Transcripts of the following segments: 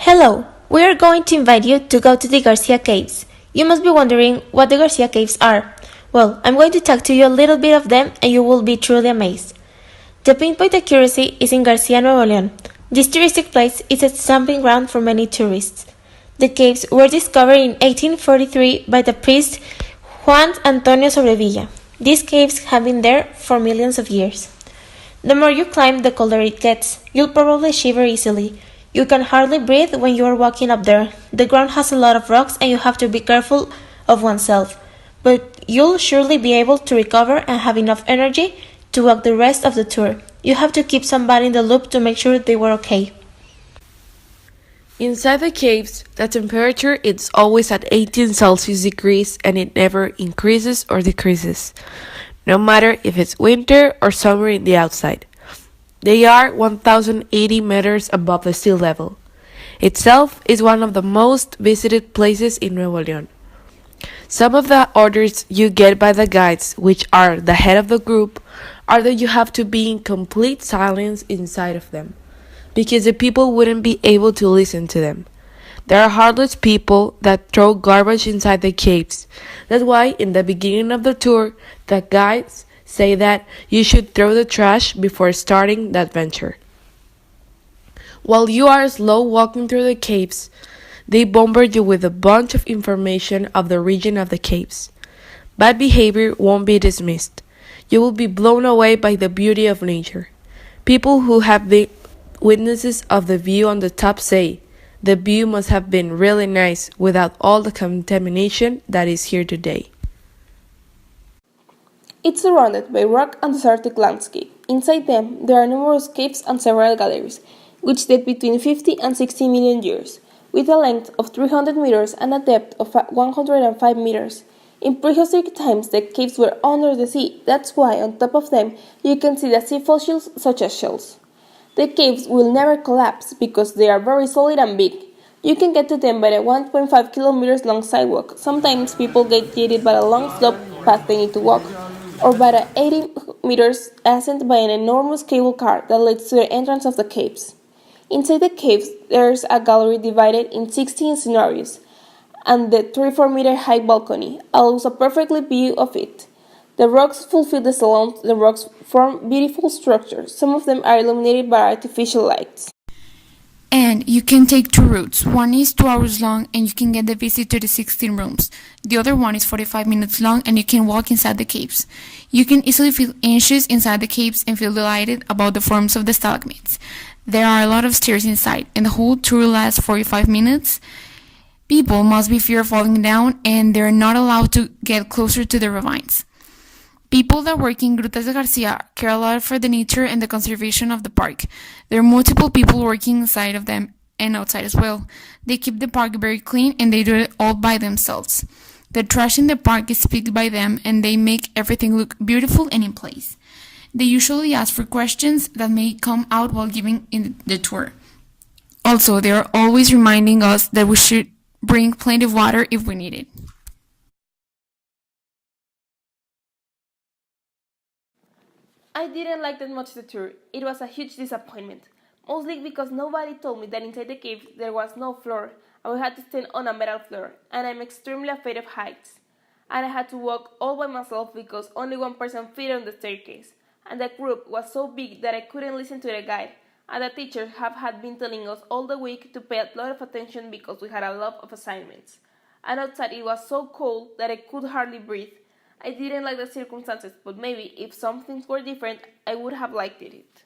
Hello! We are going to invite you to go to the Garcia Caves. You must be wondering what the Garcia Caves are. Well, I'm going to talk to you a little bit of them and you will be truly amazed. The pinpoint accuracy is in Garcia, Nuevo León. This touristic place is a stamping ground for many tourists. The caves were discovered in 1843 by the priest Juan Antonio Sobre. These caves have been there for millions of years. The more you climb, the colder it gets. You'll probably shiver easily. You can hardly breathe when you are walking up there. The ground has a lot of rocks and you have to be careful of oneself. But you'll surely be able to recover and have enough energy to walk the rest of the tour. You have to keep somebody in the loop to make sure they were okay. Inside the caves, the temperature is always at 18 Celsius degrees and it never increases or decreases, no matter if it's winter or summer in the outside. They are 1,080 meters above the sea level. Itself is one of the most visited places in Nuevo León. Some of the orders you get by the guides, which are the head of the group, are that you have to be in complete silence inside of them, because the people wouldn't be able to listen to them. There are heartless people that throw garbage inside the caves. That's why in the beginning of the tour, the guides say that you should throw the trash before starting the adventure. While you are slow walking through the caves, they bombard you with a bunch of information of the region of the caves. Bad behavior won't be dismissed. You will be blown away by the beauty of nature. People who have been witnesses of the view on the top say, the view must have been really nice without all the contamination that is here today. It's surrounded by rock and desertic landscape. Inside them, there are numerous caves and several galleries, which date between 50 and 60 million years, with a length of 300 meters and a depth of 105 meters. In prehistoric times, the caves were under the sea. That's why, on top of them, you can see the sea fossils such as shells. The caves will never collapse because they are very solid and big. You can get to them by a 1.5 kilometers long sidewalk. Sometimes people get jaded by a long slope path they need to walk, or by an 80 meters ascent by an enormous cable car that leads to the entrance of the caves. Inside the caves, there's a gallery divided in 16 scenarios, and the 34 meter high balcony allows a perfect view of it. The rocks fulfill the salons. The rocks form beautiful structures. Some of them are illuminated by artificial lights. And you can take two routes. One is 2 hours long and you can get the visit to the 16 rooms. The other one is 45 minutes long and you can walk inside the caves. You can easily feel anxious inside the caves and feel delighted about the forms of the stalagmites. There are a lot of stairs inside and the whole tour lasts 45 minutes. People must be fear of falling down and they're not allowed to get closer to the ravines. People that work in Grutas de Garcia care a lot for the nature and the conservation of the park. There are multiple people working inside of them and outside as well. They keep the park very clean and they do it all by themselves. The trash in the park is picked by them and they make everything look beautiful and in place. They usually ask for questions that may come out while giving in the tour. Also, they are always reminding us that we should bring plenty of water if we need it. I didn't like that much the tour. It was a huge disappointment, mostly because nobody told me that inside the cave there was no floor and we had to stand on a metal floor, and I'm extremely afraid of heights. And I had to walk all by myself because only one person fit on the staircase, and the group was so big that I couldn't listen to the guide, and the teachers had been telling us all the week to pay a lot of attention because we had a lot of assignments. And outside it was so cold that I could hardly breathe. I didn't like the circumstances, but maybe if some things were different, I would have liked it.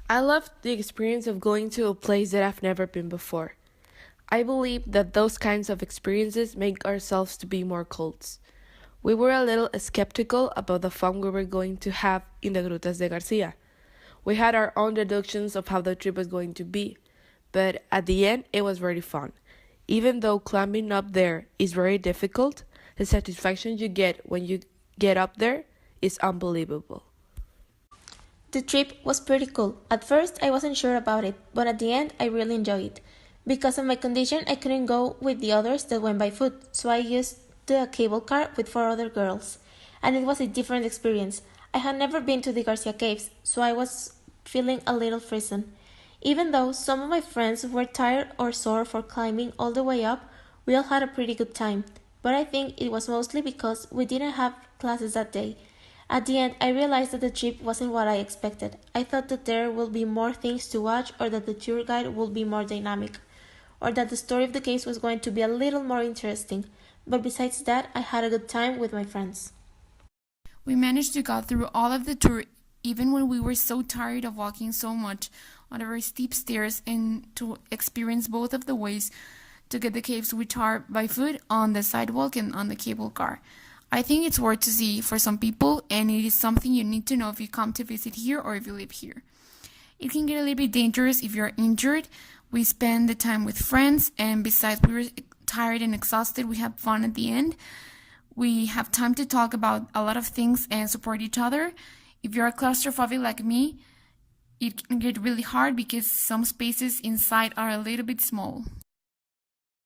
I loved the experience of going to a place that I've never been before. I believe that those kinds of experiences make ourselves to be more cults. We were a little skeptical about the fun we were going to have in the Grutas de Garcia. We had our own deductions of how the trip was going to be, but at the end it was very fun. Even though climbing up there is very difficult, the satisfaction you get when you get up there is unbelievable. The trip was pretty cool. At first, I wasn't sure about it, but at the end, I really enjoyed it. Because of my condition, I couldn't go with the others that went by foot, so I used the cable car with 4 other girls. And it was a different experience. I had never been to the Garcia Caves, so I was feeling a little frozen. Even though some of my friends were tired or sore for climbing all the way up, we all had a pretty good time. But I think it was mostly because we didn't have classes that day. At the end, I realized that the trip wasn't what I expected. I thought that there would be more things to watch, or that the tour guide would be more dynamic, or that the story of the case was going to be a little more interesting. But besides that, I had a good time with my friends. We managed to go through all of the tour even when we were so tired of walking so much on the very steep stairs, and to experience both of the ways to get the caves, which are by foot, on the sidewalk, and on the cable car. I think it's worth to see for some people, and it is something you need to know if you come to visit here or if you live here. It can get a little bit dangerous if you're injured. We spend the time with friends, and besides we were tired and exhausted, we have fun at the end. We have time to talk about a lot of things and support each other. If you're a claustrophobic like me, it can get really hard because some spaces inside are a little bit small.